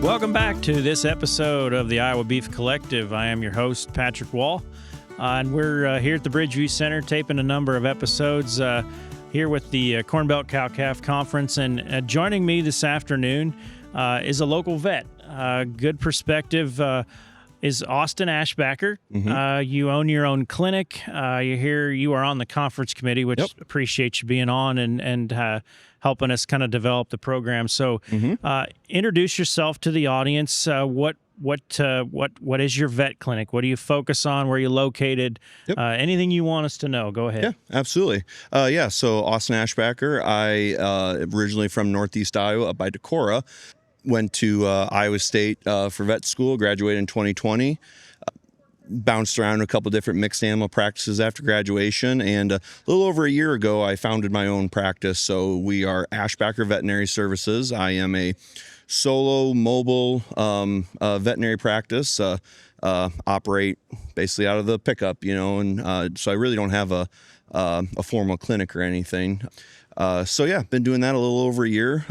Welcome back to this episode of the Iowa Beef Collective. I am your host, Patrick Wall, and we're here at the Bridgeview Center taping a number of episodes here with the Corn Belt Cow-Calf Conference. And joining me this afternoon is a local vet. Good perspective is Austin Ashbacher. Mm-hmm. You own your own clinic. You are on the conference committee, which appreciate you being on and helping us kind of develop the program. So introduce yourself to the audience. What is your vet clinic? What do you focus on? Where are you located? Anything you want us to know, go ahead. Yeah, absolutely. So Austin Ashbacher. I originally from Northeast Iowa, up by Decorah. Went to Iowa State for vet school, graduated in 2020. Bounced around a couple different mixed animal practices after graduation, and a little over a year ago, I founded my own practice. So we are Ashbacher Veterinary Services. I am a solo mobile veterinary practice. Operate basically out of the pickup, and so I really don't have a formal clinic or anything. Been doing that a little over a year.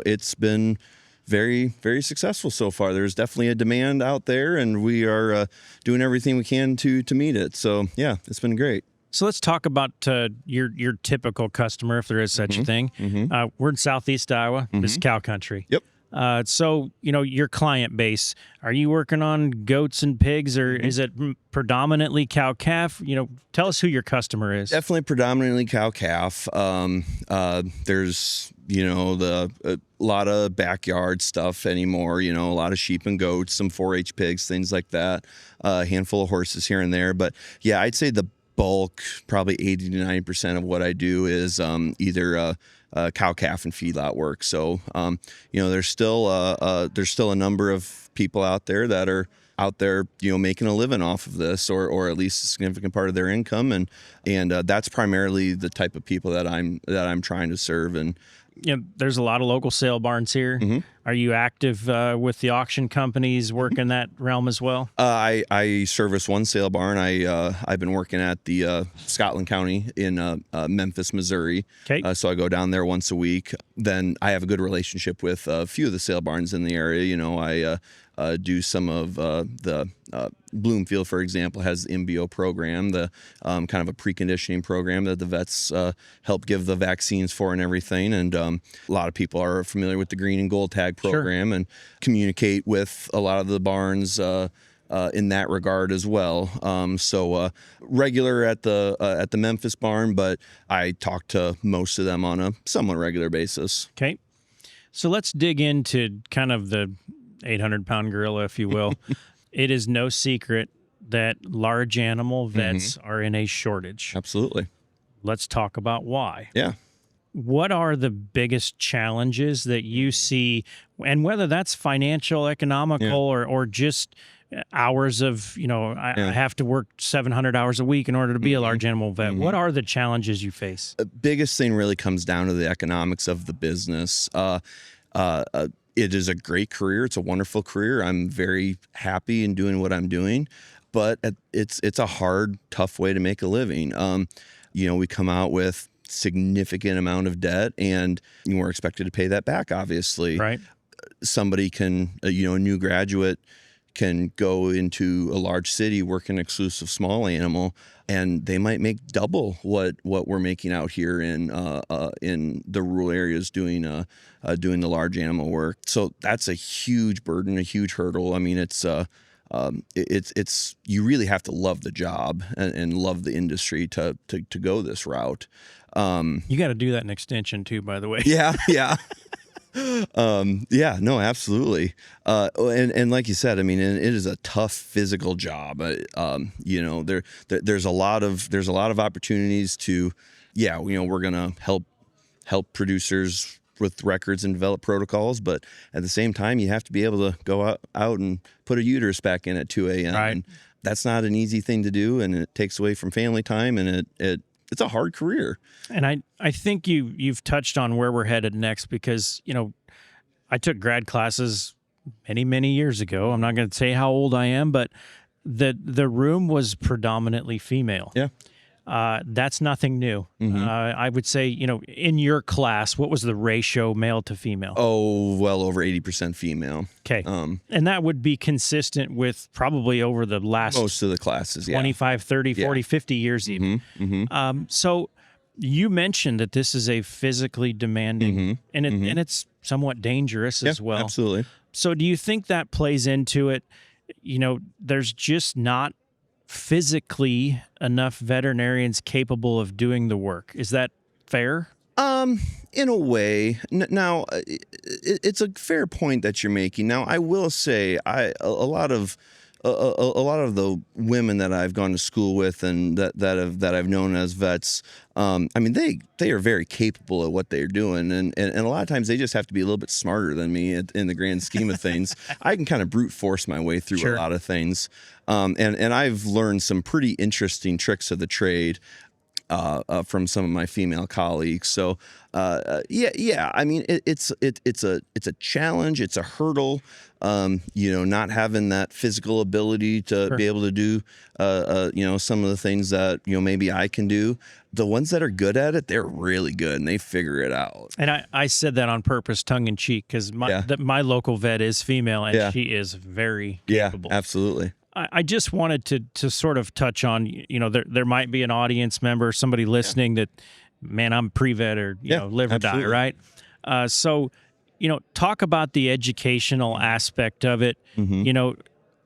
It's been very, very successful so far. There's definitely a demand out there, and we are doing everything we can to meet it. So yeah, it's been great. So let's talk about your typical customer, if there is such a thing. We're in Southeast Iowa. This is cow country. Yep. So, your client base, are you working on goats and pigs, or is it predominantly cow-calf? Tell us who your customer is. Definitely predominantly cow-calf. There's, a lot of backyard stuff anymore, a lot of sheep and goats, some 4-H pigs, things like that, a handful of horses here and there. But yeah, I'd say the bulk, probably 80 to 90% of what I do is either cow-calf and feedlot work. So, there's still a number of people out there that are out there, making a living off of this, or at least a significant part of their income, and that's primarily the type of people that I'm trying to serve. And there's a lot of local sale barns here. Are you active with the auction companies, working that realm as well? I service one sale barn. I've been working at the Scotland County in Memphis, Missouri. Okay. So I go down there once a week. Then I have a good relationship with a few of the sale barns in the area. I do some of the Bloomfield, for example, has the MBO program, the kind of a preconditioning program that the vets help give the vaccines for and everything. And a lot of people are familiar with the green and gold tag program, and communicate with a lot of the barns in that regard as well. Regular at the Memphis barn, but I talk to most of them on a somewhat regular basis. Okay. So let's dig into kind of the 800-pound gorilla, if you will. It is no secret that large animal vets are in a shortage. Absolutely. Let's talk about why. Yeah. What are the biggest challenges that you see, and whether that's financial, economical, or just hours of, I have to work 700 hours a week in order to be a large animal vet. What are the challenges you face? The biggest thing really comes down to the economics of the business. It is a great career. It's a wonderful career. I'm very happy in doing what I'm doing, but it's a hard, tough way to make a living. We come out with significant amount of debt, and we're expected to pay that back, obviously. Right. Somebody can, a new graduate can go into a large city, work an exclusive small animal, and they might make double what we're making out here in the rural areas doing the large animal work. So that's a huge burden, a huge hurdle. I mean, it's you really have to love the job and love the industry to go this route. You got to do that in extension too, by the way. Yeah. No, absolutely. And like you said, I mean, it is a tough physical job. There's a lot of opportunities to, we're going to help producers with records and develop protocols, but at the same time, you have to be able to go out and put a uterus back in at 2 a.m. Right. And that's not an easy thing to do, and it takes away from family time, and it's a hard career. And I think you've touched on where we're headed next, because, I took grad classes many, many years ago. I'm not going to say how old I am, but the room was predominantly female. Yeah. That's nothing new. I would say, in your class, what was the ratio male to female? Oh, well over 80% female. Okay. And that would be consistent with probably over the last Most of the classes, 25, 30, 40, 50 years even. So you mentioned that this is a physically demanding and it's somewhat dangerous as well. Absolutely. So do you think that plays into it? There's just not physically enough veterinarians capable of doing the work. Is that fair? In a way. Now, it's a fair point that you're making. Now, I will say, a lot of the women that I've gone to school with and that I've known as vets, they are very capable at what they're doing, and a lot of times they just have to be a little bit smarter than me in the grand scheme of things. I can kind of brute force my way through a lot of things, and I've learned some pretty interesting tricks of the trade from some of my female colleagues. So, it's a challenge. It's a hurdle. Not having that physical ability to be able to do, some of the things that, maybe I can do. The ones that are good at it, they're really good and they figure it out. And I said that on purpose, tongue in cheek, because my local vet is female and she is very capable. Yeah, absolutely. I just wanted to sort of touch on, there might be an audience member, somebody listening that, man, I'm pre-vet or, live or die, right? So, talk about the educational aspect of it.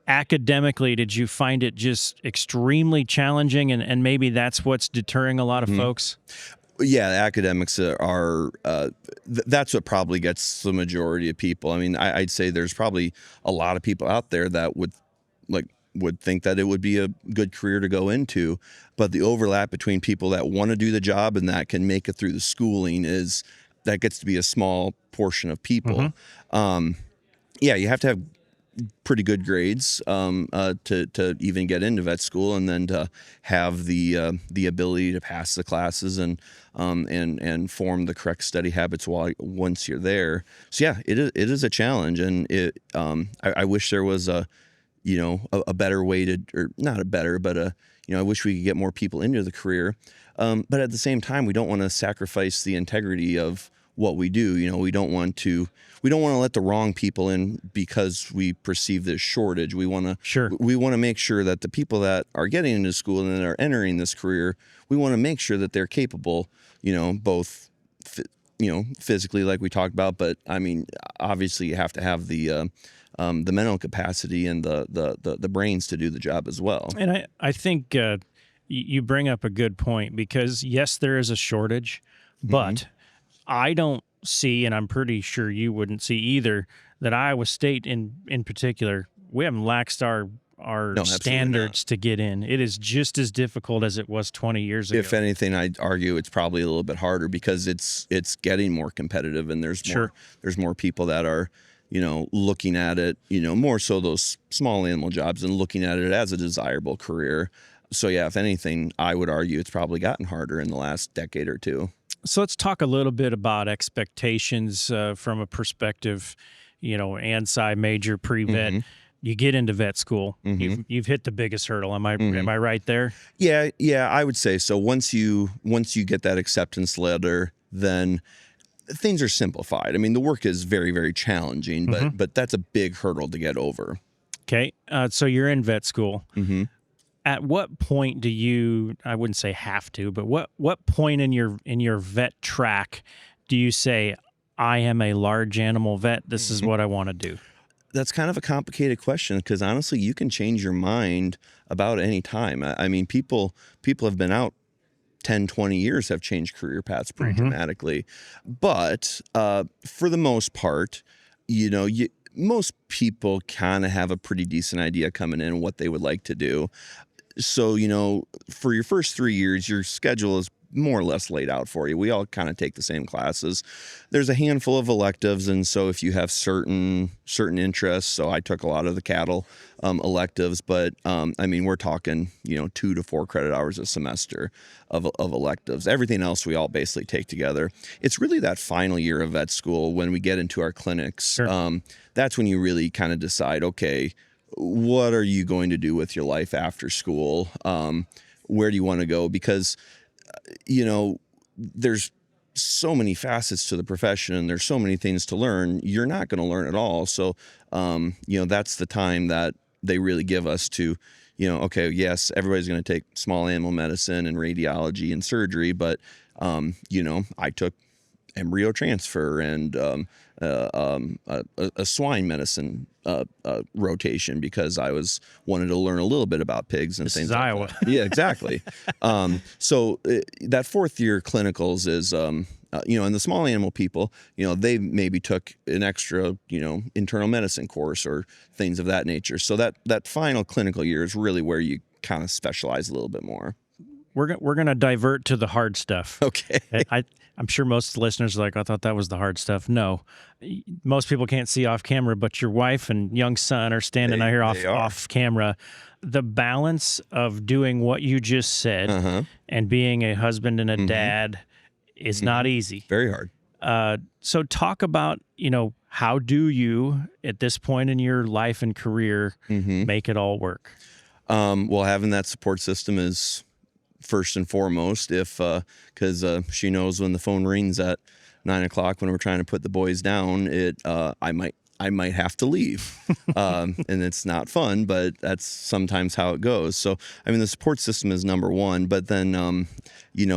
Academically, did you find it just extremely challenging and maybe that's what's deterring a lot of folks? Yeah, academics are that's what probably gets the majority of people. I mean, I'd say there's probably a lot of people out there that would think that it would be a good career to go into, but the overlap between people that want to do the job and that can make it through the schooling that gets to be a small portion of people. You have to have pretty good grades to even get into vet school, and then to have the ability to pass the classes and form the correct study habits once you're there. So it is a challenge, and I wish there was a better way to, or not a better, but I wish we could get more people into the career. But at the same time, we don't want to sacrifice the integrity of what we do. We don't want to let the wrong people in because we perceive this shortage. We want to make sure that the people that are getting into school and that are entering this career, we want to make sure that they're capable, both physically, like we talked about, but I mean, obviously you have to have the mental capacity and the brains to do the job as well. And I think you bring up a good point, because yes, there is a shortage, but I don't see, and I'm pretty sure you wouldn't see either, that Iowa State in particular, we haven't laxed our standards to get in. It is just as difficult as it was 20 years ago. If anything, I'd argue it's probably a little bit harder because it's getting more competitive, and there's more people that are looking at it, more so those small animal jobs, and looking at it as a desirable career. So if anything, I would argue it's probably gotten harder in the last decade or two. So let's talk a little bit about expectations from a perspective, ANSI major pre-vet. You get into vet school. You've hit the biggest hurdle. Am I right there? Yeah, I would say so. Once you get that acceptance letter, then things are simplified. I mean, the work is very, very challenging, but that's a big hurdle to get over. Okay, so you're in vet school. At what point do you, I wouldn't say have to, but what point in your vet track do you say, I am a large animal vet, this is what I want to do? That's kind of a complicated question, because honestly, you can change your mind about any time. I mean, people have been out 10, 20 years, have changed career paths pretty dramatically. But for the most part, most people kind of have a pretty decent idea coming in what they would like to do. So, for your first 3 years, your schedule is more or less laid out for you. We all kind of take the same classes. There's a handful of electives, and so if you have certain interests, so I took a lot of the cattle electives, but we're talking 2 to 4 credit hours a semester of electives. Everything else we all basically take together. It's really that final year of vet school when we get into our clinics. That's when you really kind of decide, okay, what are you going to do with your life after school? where do you want to go? Because, there's so many facets to the profession and there's so many things to learn. You're not going to learn it all. So, that's the time that they really give us to, okay, yes, everybody's going to take small animal medicine and radiology and surgery, but, I took embryo transfer and a swine medicine rotation because I wanted to learn a little bit about pigs and This things is like Iowa. that. Yeah, exactly. So that fourth year clinicals is, and the small animal people, they maybe took an extra, internal medicine course or things of that nature. So that final clinical year is really where you kind of specialize a little bit more. We're gonna divert to the hard stuff. Okay. I'm sure most listeners are like, I thought that was the hard stuff. No, most people can't see off camera, but your wife and young son are standing out here off camera. The balance of doing what you just said and being a husband and a dad is not easy. Very hard. So talk about, how do you at this point in your life and career make it all work? Well, having that support system is first and foremost, because she knows when the phone rings at 9:00 when we're trying to put the boys down, I might have to leave, and it's not fun, but that's sometimes how it goes. So, the support system is number one, but then,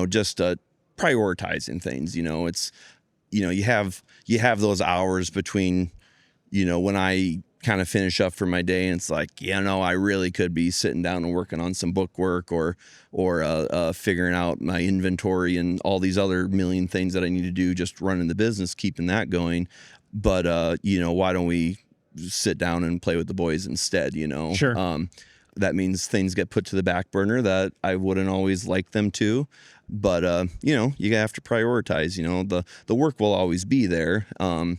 just prioritizing things. It's, you have those hours between, when I kind of finish up for my day and it's like, I really could be sitting down and working on some book work or figuring out my inventory and all these other million things that I need to do, just running the business, keeping that going. But, why don't we sit down and play with the boys instead, Sure. That means things get put to the back burner that I wouldn't always like them to. But, you have to prioritize, the work will always be there. At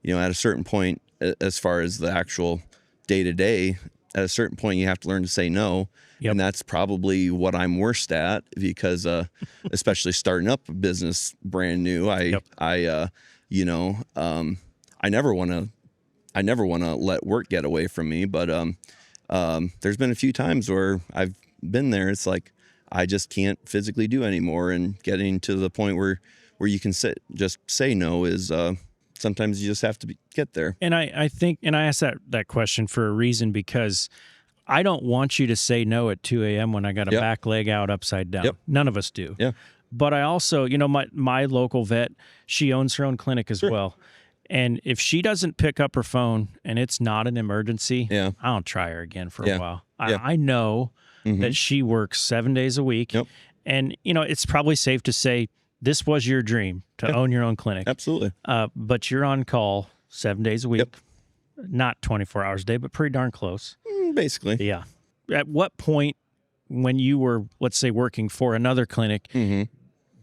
a certain point, as far as the actual day-to-day, at a certain point, you have to learn to say no. Yep. And that's probably what I'm worst at because, especially starting up a business brand new, I never want to let work get away from me. But there's been a few times where I've been there. It's like I just can't physically do anymore, and getting to the point where you can just say no is. Sometimes you just have to get there. And I think, and I asked that question for a reason, because I don't want you to say no at 2 a.m. when I got a back leg out upside down. Yep. None of us do. Yeah. But I also, my local vet, she owns her own clinic as well. And if she doesn't pick up her phone and it's not an emergency, I don't try her again for a while. I know that she works 7 days a week. Yep. And, it's probably safe to say, this was your dream to own your own clinic. Absolutely. But you're on call 7 days a week, not 24 hours a day, but pretty darn close. Basically. Yeah. At what point when you were, let's say, working for another clinic,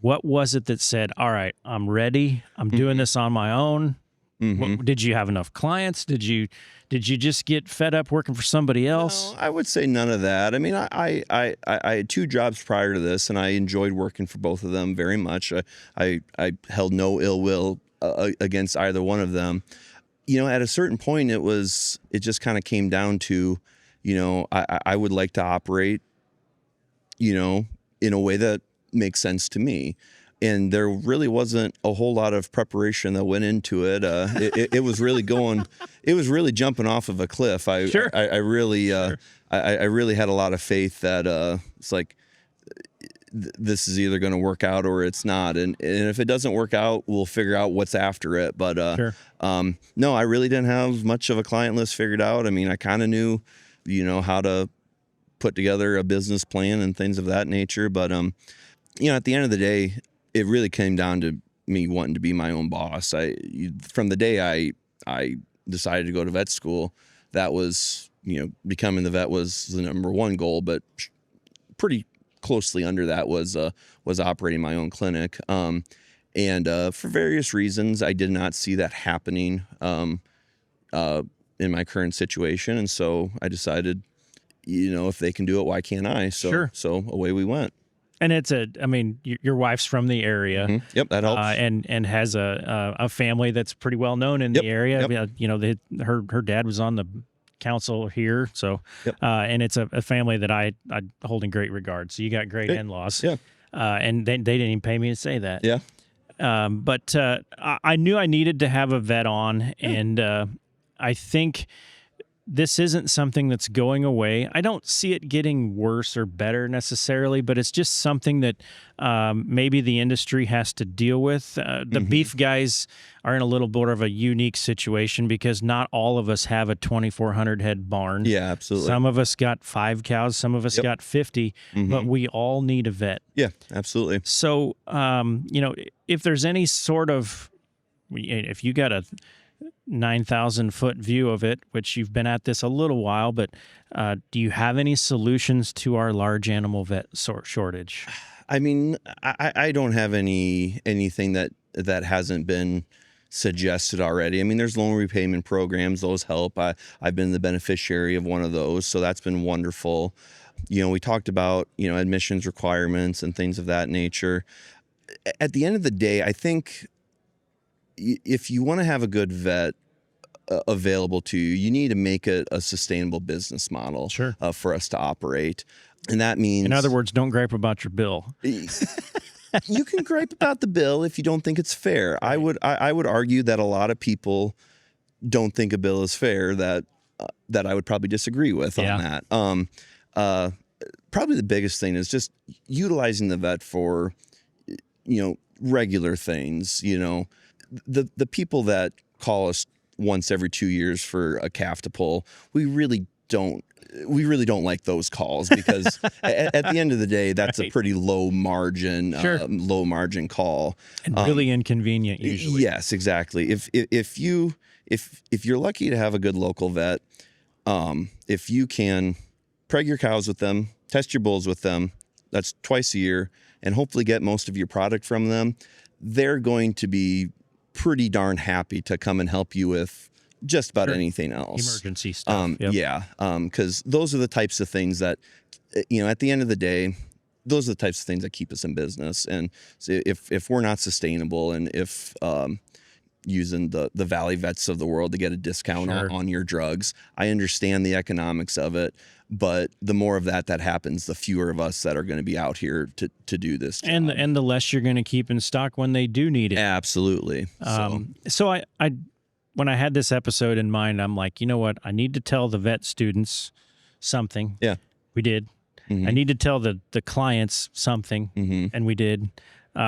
what was it that said, all right, I'm ready. I'm doing this on my own. Did you have enough clients? Did you just get fed up working for somebody else? No, I would say none of that. I had 2 jobs prior to this, and I enjoyed working for both of them very much. I held no ill will against either one of them. At a certain point, it just kind of came down to, I would like to operate, in a way that makes sense to me. And there really wasn't a whole lot of preparation that went into it. It was really jumping off of a cliff. I really had a lot of faith that it's like, this is either going to work out or it's not. And if it doesn't work out, we'll figure out what's after it. But no, I really didn't have much of a client list figured out. I kind of knew, how to put together a business plan and things of that nature. But, at the end of the day, it really came down to me wanting to be my own boss. From the day I decided to go to vet school, that was, becoming the vet was the number one goal, but pretty closely under that was operating my own clinic. And for various reasons, I did not see that happening in my current situation. And so I decided, if they can do it, why can't I? So away we went. And your wife's from the area. Yep, that helps. And has a family that's pretty well known in the area. Yep. Her dad was on the counsel here. So, Yep. and it's a family that I hold in great regard. So you got great in-laws. Yeah. And they didn't even pay me to say that. Yeah. But I knew I needed to have a vet on, and I think this isn't something that's going away. I don't see it getting worse or better necessarily, but it's just something that maybe the industry has to deal with. The beef guys are in a little bit of a unique situation because not all of us have a 2,400 head barn. Yeah, absolutely. Some of us got 5 cows, some of us got 50, but we all need a vet. Yeah, absolutely. So, if there's any sort of, if you got a 9,000-foot view of it, which you've been at this a little while, but do you have any solutions to our large animal vet shortage? I mean, I don't have anything that hasn't been suggested already. I mean, there's loan repayment programs; those help. I've been the beneficiary of one of those, so that's been wonderful. We talked about admissions requirements and things of that nature. At the end of the day, I think if you want to have a good vet available to you, you need to make it a sustainable business model for us to operate. And that means, in other words, don't gripe about your bill. You can gripe about the bill if you don't think it's fair. I would argue that a lot of people don't think a bill is fair that I would probably disagree with on that. Probably the biggest thing is just utilizing the vet for, regular things. The people that call us once every 2 years for a calf to pull, we really don't like those calls because at the end of the day, that's a pretty low margin call and really inconvenient usually. Yes, exactly. If you're lucky to have a good local vet, if you can preg your cows with them, test your bulls with them, that's twice a year, and hopefully get most of your product from them, they're going to be pretty darn happy to come and help you with just about anything else. Emergency stuff. Because those are the types of things that, at the end of the day, those are the types of things that keep us in business. And so if we're not sustainable, and if using the Valley Vets of the world to get a discount on your drugs, I understand the economics of it. But the more of that happens, the fewer of us that are going to be out here to do this job. And the less you're going to keep in stock when they do need it. Absolutely. So I when I had this episode in mind, I'm like, you know what? I need to tell the vet students something. Yeah. We did. I need to tell the clients something, and we did.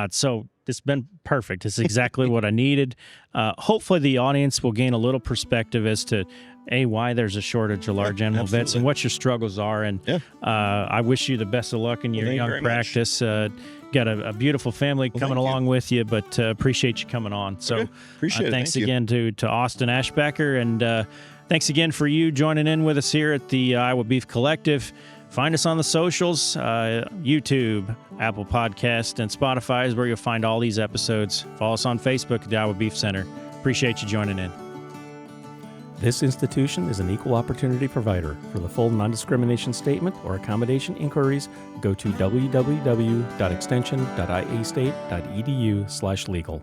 So it's been perfect. It's exactly what I needed. Hopefully the audience will gain a little perspective as to why there's a shortage of large animal vets and what your struggles are. And I wish you the best of luck in your young practice. Got a beautiful family coming along with you, but appreciate you coming on. So appreciate it. Thanks again to Austin Ashbacher, and thanks again for you joining in with us here at the Iowa Beef Collective. Find us on the socials, YouTube, Apple Podcast, and Spotify is where you'll find all these episodes. Follow us on Facebook at the Iowa Beef Center. Appreciate you joining in. This institution is an equal opportunity provider. For the full non-discrimination statement or accommodation inquiries, go to www.extension.iastate.edu/legal.